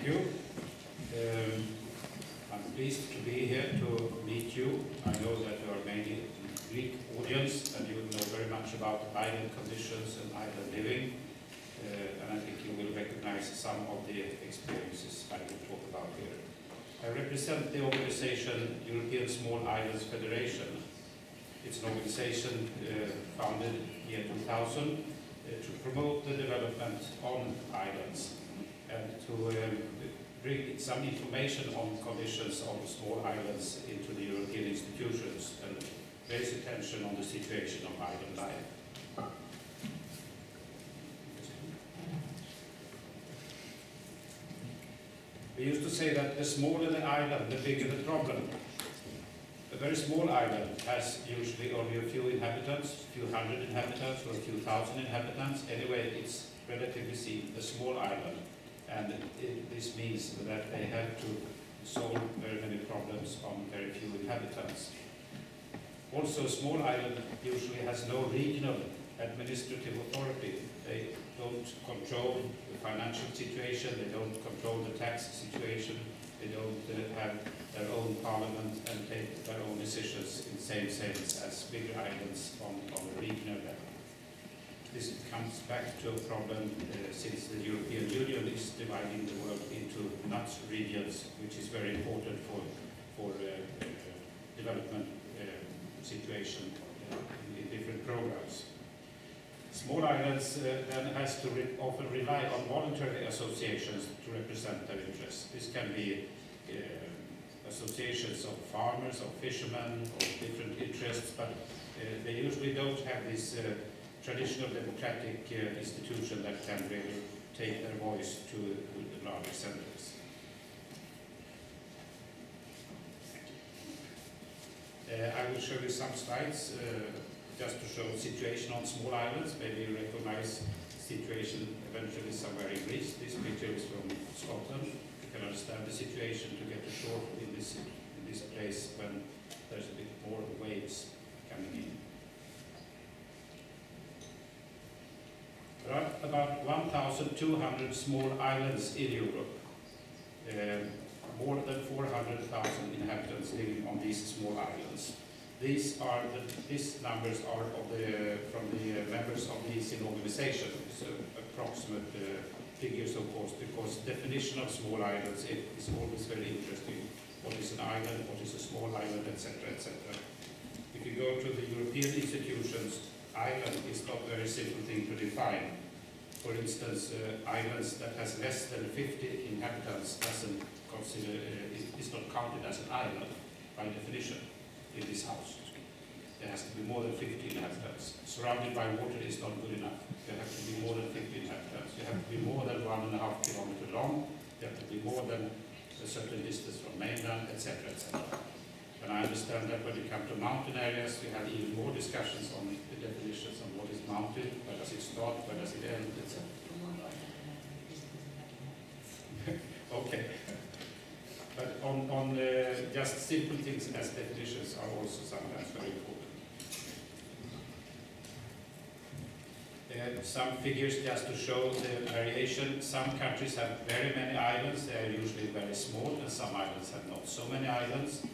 you. I'm pleased to be here to meet you. I know that you are mainly a Greek audience and you know very much about island conditions and island living. And I think you will recognize some of the experiences I will talk about here. I represent the organization European Small Islands Federation. It's an organization founded in 2000 to promote the development on islands and to bring some information on conditions on small islands into the European institutions and raise attention on the situation of island life. We used to say that the smaller the island, the bigger the problem. A very small island has usually only a few inhabitants, a few hundred inhabitants or a few thousand inhabitants. Anyway, it's relatively seen a small island. And this means that they have to solve very many problems on very few inhabitants. Also, a small island usually has no regional administrative authority. They don't control the financial situation, they don't control the tax situation, they don't have their own parliament and take their own decisions in the same sense as bigger islands on a regional level. This comes back to a problem since the European Union is dividing the world into NUTS regions, which is very important for development situation in different programs. Small islands then has to often rely on voluntary associations to represent their interests. This can be associations of farmers, of fishermen, of different interests, but they usually don't have this traditional democratic institution that can really take their voice to the larger centers. I will show you some slides just to show the situation on small islands. Maybe you recognize the situation eventually somewhere in Greece. This picture is from Scotland. You can understand the situation to get ashore in this place when there's a bit more waves coming in. There are about 1,200 small islands in Europe. More than 400,000 inhabitants living on these small islands. These numbers are from the members of these in organization. It's approximate figures, of course, because definition of small islands is always very interesting. What is an island? What is a small island? Etc. etc. If you go to the European institutions, island is not a very simple thing to define. For instance, islands that has less than 50 inhabitants is not counted as an island by definition in this house. There has to be more than 50 inhabitants. Surrounded by water is not good enough. There have to be more than 50 inhabitants. You have to be more than 1.5 kilometers long. You have to be more than a certain distance from mainland, etc. etc. And I understand that when you come to mountain areas, you have even more discussions on the definitions of what is mountain, where does it start, where does it end, etc. Okay. But on just simple things as definitions are also sometimes very important. Some figures just to show the variation. Some countries have very many islands. They are usually very small, and some islands have not so many islands.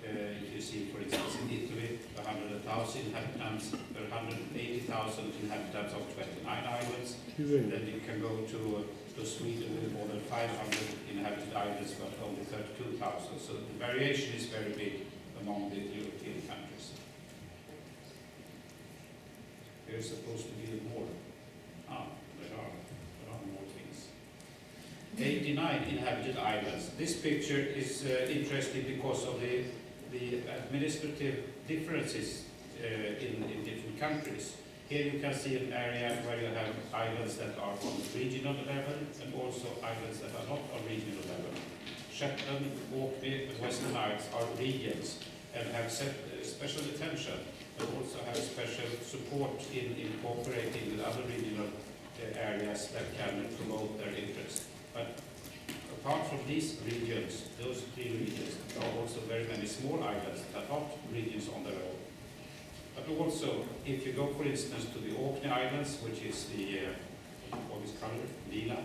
If you see, for instance, in Italy, 100,000 inhabitants, there are 180,000 inhabitants of 29 islands. Then you can go to Sweden with more than 500 inhabited islands, but only 32,000. So the variation is very big among the European countries. There's supposed to be more. There are more things. 89 inhabited islands. This picture is interesting because of the administrative differences in different countries. Here you can see an area where you have islands that are on regional level and also islands that are not on regional level. Shetland, Orkney, and Western Isles are regions and have special attention and also have special support in cooperating with other regional areas that can promote their interests. But apart from these regions, those three regions, there are also very many small islands that are not regions on their own. But also, if you go, for instance, to the Orkney Islands, which is the, what is color? Lila?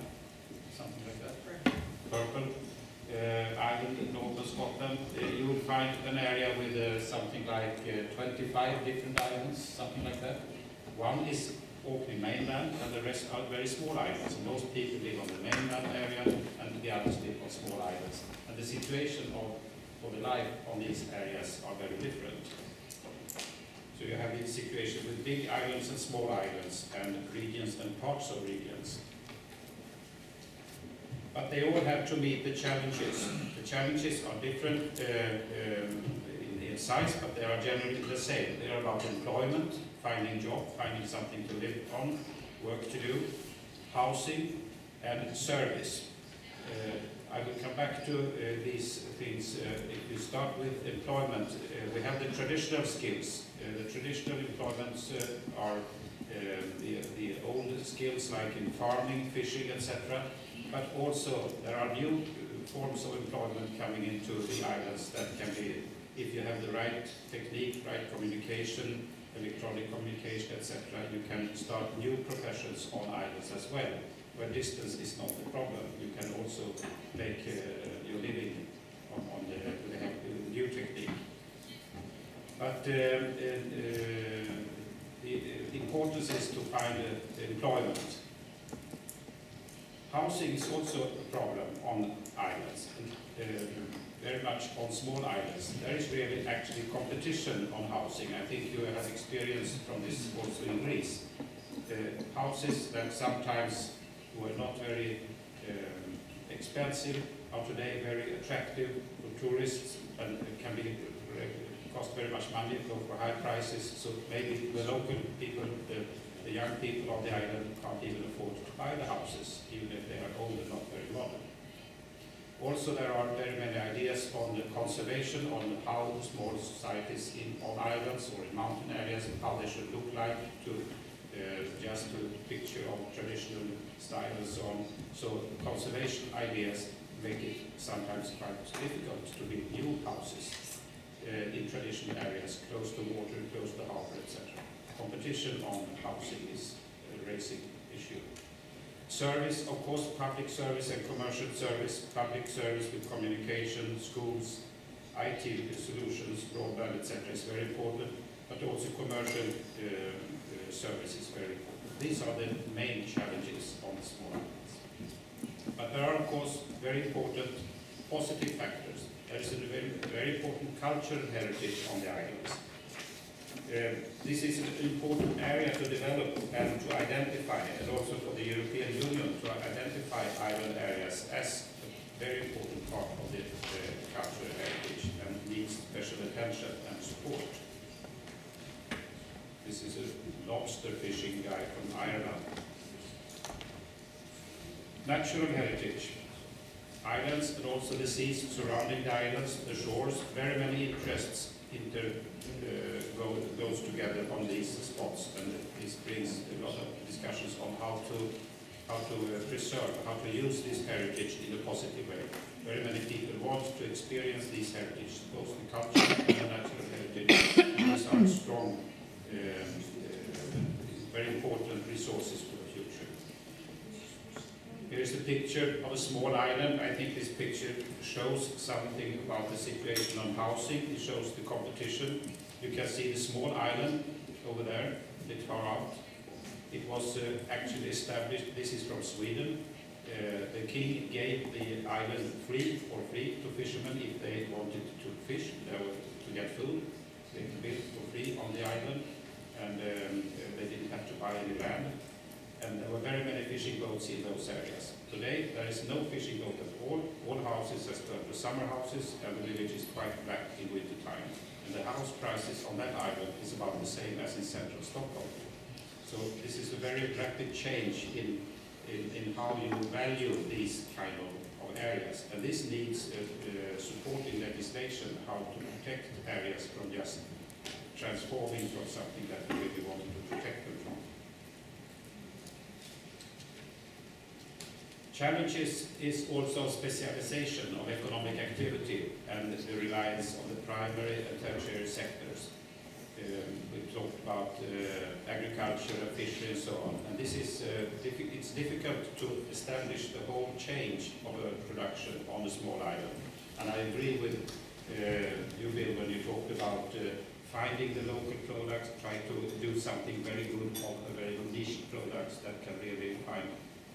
Something like that. purple island in northern Scotland, you will find an area with something like 25 different islands, something like that. One is Orkney mainland, and the rest are very small islands. Most people live on the mainland area, and the others live on small islands. And the situation of the life on these areas are very different. So you have this situation with big islands and small islands, and regions and parts of regions. But they all have to meet the challenges. The challenges are different in size, but they are generally the same. They are about employment, finding job, finding something to live on, work to do, housing, and service. I will come back to these things. If we start with employment, we have the traditional skills. The traditional employments are the old skills like in farming, fishing, etc. But also there are new forms of employment coming into the islands that can be, if you have the right technique, right communication, electronic communication, etc., you can start new professions on islands as well, where distance is not the problem. You can also make your living on the help with new technique. But the importance is to find employment. Housing is also a problem on islands, very much on small islands. There is really actually competition on housing. I think you have experienced from this also in Greece. Houses that sometimes were not very expensive are today very attractive for tourists and can be cost very much money, go for high prices. So maybe the local people, the young people on the island can't even afford to buy the houses, even if they are old and not very modern. Also, there are very many ideas on the conservation, on how small societies on islands or in mountain areas, how they should look like, to just a picture of traditional style and so on. So conservation ideas make it sometimes quite difficult to build new houses in traditional areas, close to water, close to harbor, etc. Competition on housing is a raising issue. Service, of course, public service and commercial service. Public service with communication, schools, IT solutions, broadband, etc. is very important, but also commercial service is very important. These are the main challenges on the small islands. But there are, of course, very important positive factors. There is a very important cultural heritage on the islands. This is an important area to develop and to identify, and also for the European Union to identify island areas as a very important part of the cultural heritage and needs special attention and support. This is a lobster fishing guy from Ireland. Natural heritage. Islands and also the seas surrounding the islands, the shores, very many interests goes together on these spots, and this brings a lot of discussions on how to preserve, how to use this heritage in a positive way. Very many people want to experience this heritage, both the culture and the natural heritage. These are strong, very important resources for the future. Here is a picture of a small island. I think this picture shows something about the situation on housing. It shows the competition. You can see the small island over there, a bit far out. It was actually established, this is from Sweden. The king gave the island free to fishermen if they wanted to fish, to get food. They could build for free on the island, and they didn't have to buy any land. And there were very many fishing boats in those areas. Today, there is no fishing boat at all. All houses have turned to summer houses, and the village is quite black in winter time. And the house prices on that island is about the same as in central Stockholm. So this is a very rapid change in how you value these kind of areas. And this needs supporting legislation, how to protect areas from just transforming from something that we really wanted to protect them from. Challenges is also specialization of economic activity and the reliance on the primary and tertiary sectors. We talked about agriculture and fishery and so on. And this is, it's difficult to establish the whole change of a production on a small island. And I agree with you, Bill, when you talked about finding the local products, try to do something very good of a very niche products that can really find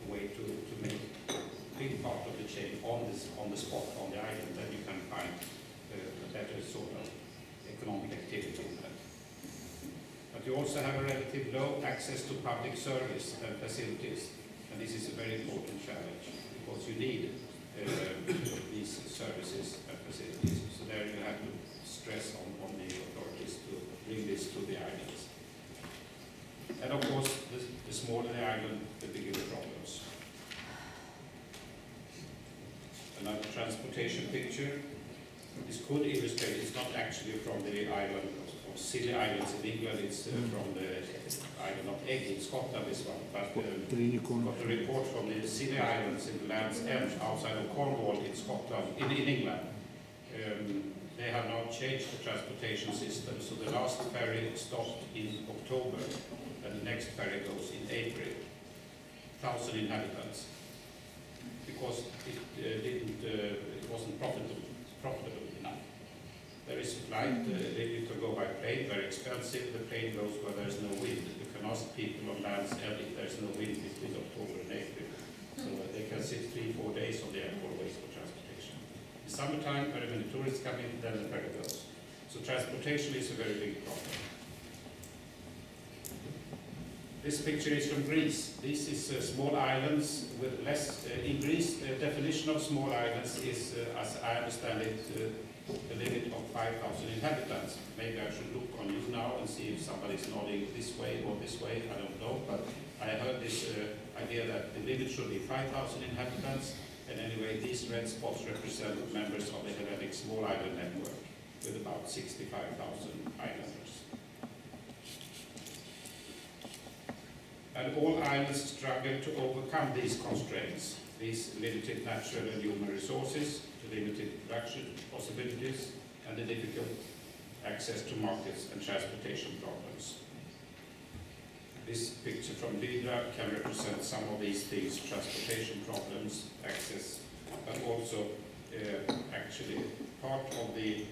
a way to make a big part of the chain on the spot, on the island, then you can find a better sort of economic activity in that. But you also have a relatively low access to public service and facilities, and this is a very important challenge because you need these services and facilities. So there you have to stress on the authorities to bring this to the islands. And of course, the smaller the island, the bigger the problems. Another transportation picture. This could illustrate, it's not actually from the island of Scilly Islands in England, it's from the island of Egg in Scotland, this one. But got a report from the Scilly Islands in the Land's End outside of Cornwall in Scotland, in England. They have now changed the transportation system, so the last ferry stopped in October, and the next ferry goes in April. 1,000 inhabitants, because it wasn't profitable enough. There is a flight, you can go by plane, very expensive. The plane goes where there is no wind. You can ask people on Land's End if there is no wind between October and April, so they can sit 3-4 days on the airport waiting for transportation. In summertime, very many tourists come in, then the ferry goes. So transportation is a very big problem. This picture is from Greece. This is small islands with less. In Greece, the definition of small islands is, as I understand it, a limit of 5,000 inhabitants. Maybe I should look on you now and see if somebody's nodding this way or this way. I don't know, but I heard this idea that the limit should be 5,000 inhabitants. And anyway, these red spots represent members of the Hellenic Small Island Network with about 65,000 islanders. And all islands struggle to overcome these constraints, these limited natural and human resources, the limited production possibilities, and the difficult access to markets and transportation problems. This picture from Lidra can represent some of these things: transportation problems, access, but also actually part of the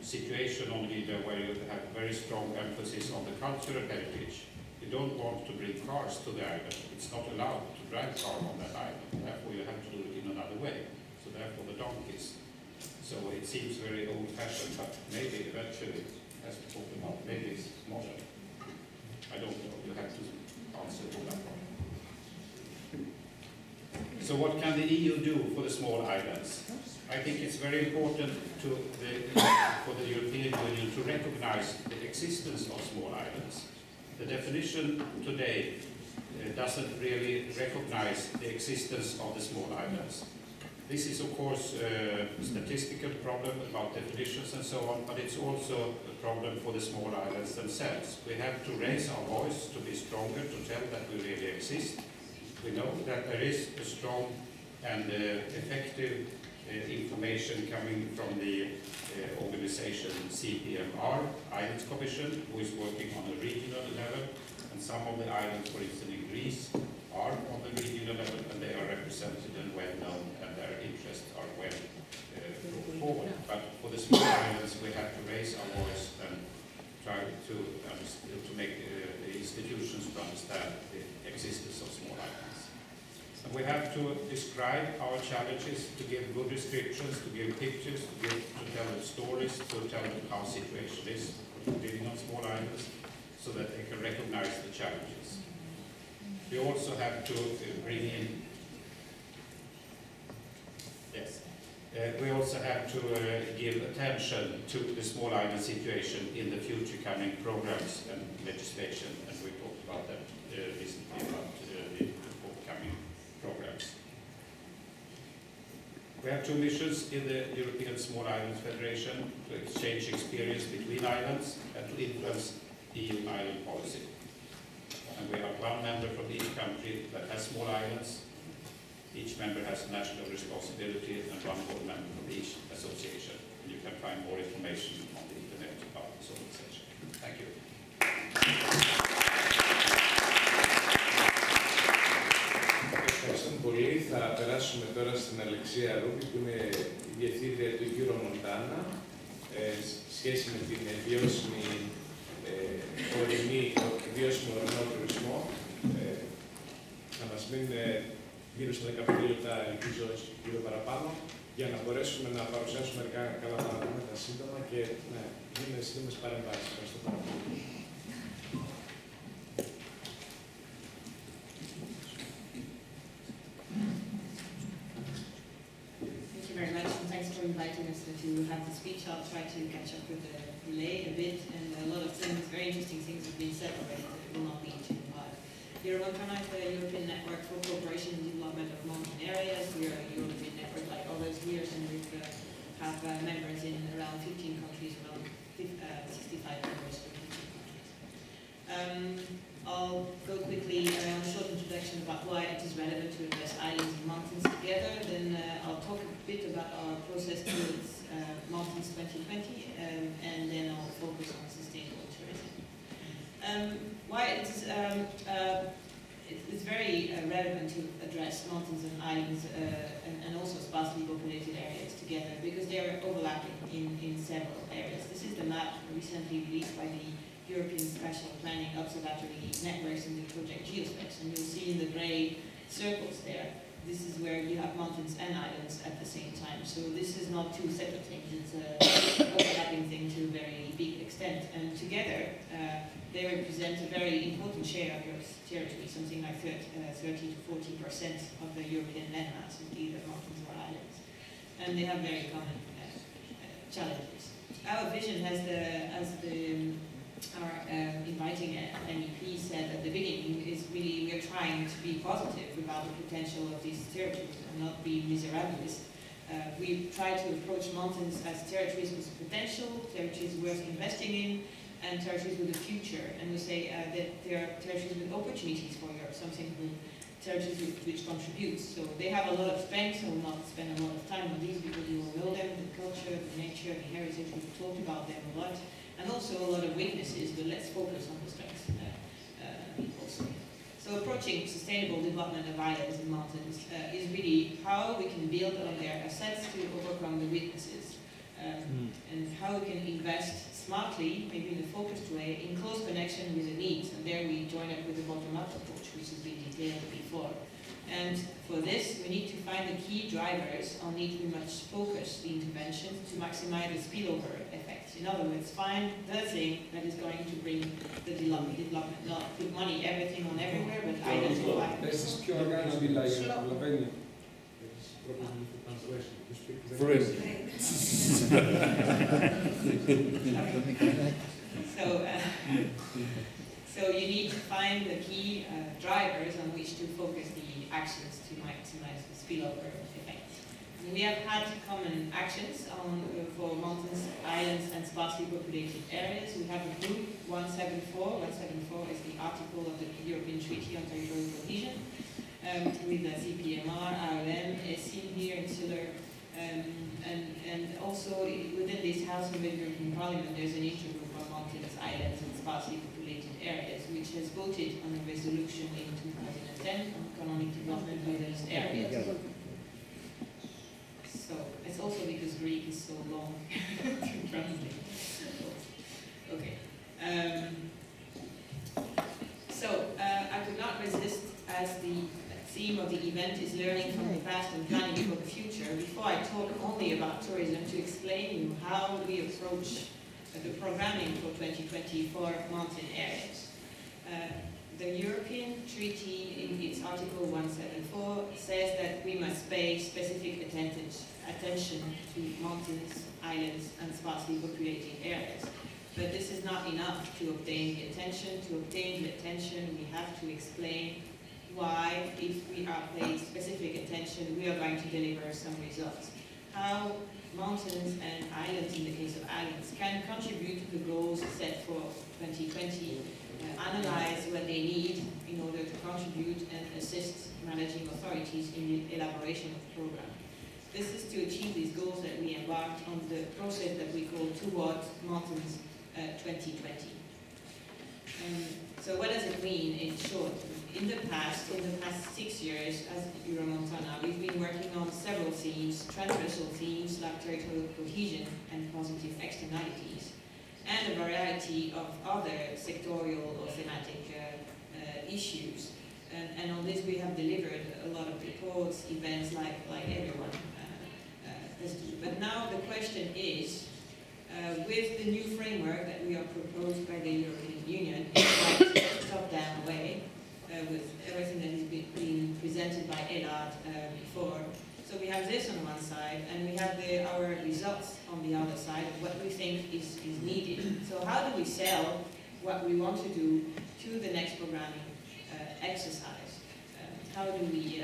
situation on Lidra where you have very strong emphasis on the cultural heritage. You don't want to bring cars to the island. It's not allowed to drive cars on that island. Therefore, you have to do it in another way. So therefore, the donkeys. So it seems very old-fashioned, but maybe eventually, as we talked about, maybe it's modern. I don't know. You have to answer to that problem. So what can the EU do for the small islands? I think it's very important for the European Union to recognize the existence of small islands. The definition today doesn't really recognize the existence of the small islands. This is, of course, a statistical problem about definitions and so on, but it's also a problem for the small islands themselves. We have to raise our voice to be stronger, to tell that we really exist. We know that there is a strong and effective information coming from the organization CPMR, Islands Commission, who is working on a regional level, and some of the islands, for instance in Greece, are on the regional level, and they are represented and well known, and their interests are well brought forward. But for the small islands, we have to raise our voice and try to make the institutions to understand the existence of small islands. And we have to describe our challenges, to give good descriptions, to give pictures, to tell the stories, to tell them how the situation is living on small islands, so that they can recognize the challenges. We also have to bring in, we also have to give attention to the small island situation in the future coming programs and legislation, and we talked about that recently about the forthcoming programs. We have two missions in the European Small Islands Federation: to exchange experience between islands and to influence EU island policy. And we have one member from each country that has small islands. Each member has a national responsibility, and one board member from each association. And you can find more information on the internet about this organization. Thank you. Αλεξία Rouby, που είναι η διευθύντρια του Euro Montana, σχέση με την βιώσιμη βιώσιμο ορεινό τουρισμό. Θα μας μείνουν γύρω στα 15 λεπτά, ελπίζω λίγο παραπάνω, για να μπορέσουμε να παρουσιάσουμε μερικά καλά παραδείγματα σύντομα και να γίνουν σύντομες παρεμβάσεις. Ευχαριστώ πάρα πολύ. Very much, and thanks for inviting us to have the speech. I'll try to catch up with the delay a bit, and a lot of things, very interesting things have been said already, so it will not be too hard. Euro Montana is the European Network for Cooperation and Development of Mountain Areas. We are a European network like all those years, and we have members in around 15 countries, around 65 members from 15 countries. I'll go quickly on a short introduction about why it is relevant to address islands and mountains together. Then I'll talk a bit about our process towards Mountains 2020, and then I'll focus on sustainable tourism. Why it's very relevant to address mountains and islands and also sparsely populated areas together, because they are overlapping in several areas. This is the map recently released by the European Spatial Planning Observatory Networks in the project Geospace, and you'll see in the grey circles there, this is where you have mountains and islands at the same time. So this is not two separate things, it's an overlapping thing to a very big extent. And together, they represent a very important share of your territory, something like 30 to 40% of the European landmass, either mountains or islands. And they have very common challenges. Our vision our inviting MEP said at the beginning is really we're trying to be positive about the potential of these territories and not be miserables. We try to approach mountains as territories with potential, territories worth investing in, and territories with a future. And we say that they are territories with opportunities for Europe, territories which contribute. So they have a lot of strengths. I will not spend a lot of time on these because you will know them, the culture, the nature, the heritage. We've talked about them a lot. And also a lot of weaknesses, but let's focus on the strengths also. So approaching sustainable development of islands and mountains is really how we can build on their assets to overcome the weaknesses, and how we can invest smartly, maybe in a focused way, in close connection with the needs. And there we join up with the bottom-up approach, which has been detailed before. And for this, we need to find the key drivers on which we must focus the intervention to maximize the spillover effects. In other words, find the thing that is going to bring the development. Not put money, everything on everywhere, but islands or islands. So you need to find the key drivers on which to focus the actions to maximize the spillover effects. And we have had common actions for mountains, islands, and sparsely populated areas. We have a group 174. 174 is the article of the European Treaty on Territorial Cohesion, with the CPMR, RLM, SIN here, Insular, and also within this House of the European Parliament, there's an intergroup on mountains, islands, and sparsely populated areas, which has voted on a resolution in 2010 on economic development of those areas. So it's also because Greek is so long to translate. Okay. I could not resist, as the theme of the event is learning from the past and planning for the future, before I talk only about tourism, to explain you how we approach the programming for 2020 for mountain areas. The European Treaty, in its Article 174, says that we must pay specific attention to mountains, islands, and sparsely populated areas. But this is not enough to obtain the attention. To obtain the attention, we have to explain why, if we are paid specific attention, we are going to deliver some results. How mountains and islands, in the case of islands, can contribute to the goals set for 2020, analyze what they need in order to contribute and assist managing authorities in the elaboration of the program. This is to achieve these goals that we embarked on the process that we call Towards Mountains 2020. So what does it mean in short? in the past 6 years as Euromontana, we've been working on several themes, transversal themes like territorial cohesion and positive externalities, and a variety of other sectorial or thematic issues. And on this we have delivered a lot of reports, events like everyone has to. But now the question is, with the new framework that we are proposed by the European Union in quite top-down way, with everything that has been presented by Elad before. So we have this on one side, and we have our results on the other side of what we think is needed. So how do we sell what we want to do to the next programming exercise? How do we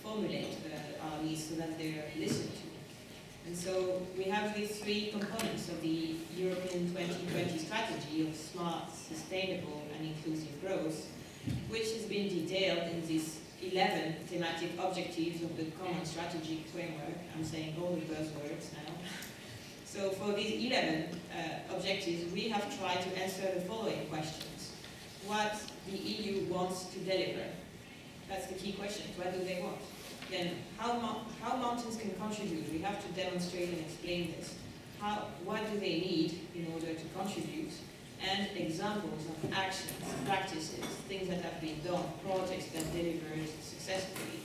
formulate our needs so that they're listened to? And so we have these three components of the European 2020 strategy of smart, sustainable, and inclusive growth, which has been detailed in these 11 thematic objectives of the common strategic framework. I'm saying all the buzzwords now. So for these 11 objectives, we have tried to answer the following questions. What the EU wants to deliver? That's the key question. What do they want? Then how mountains can contribute? We have to demonstrate and explain this. What do they need in order to contribute? And examples of actions, practices, things that have been done, projects that delivered successfully.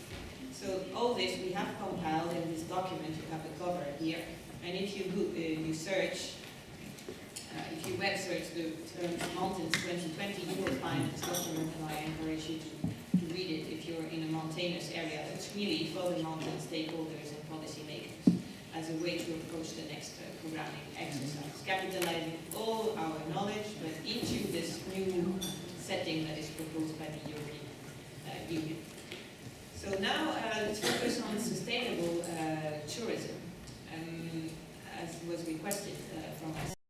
So all this we have compiled in this document. You have the cover here. And if you search, if you web search the term Mountains 2020, you will find this document, and I encourage you to read it if you're in a mountainous area. It's really for the mountain stakeholders and policymakers as a way to approach the next programming exercise, capitalizing all our knowledge, but into this new setting that is proposed by the European Union. So now let's focus on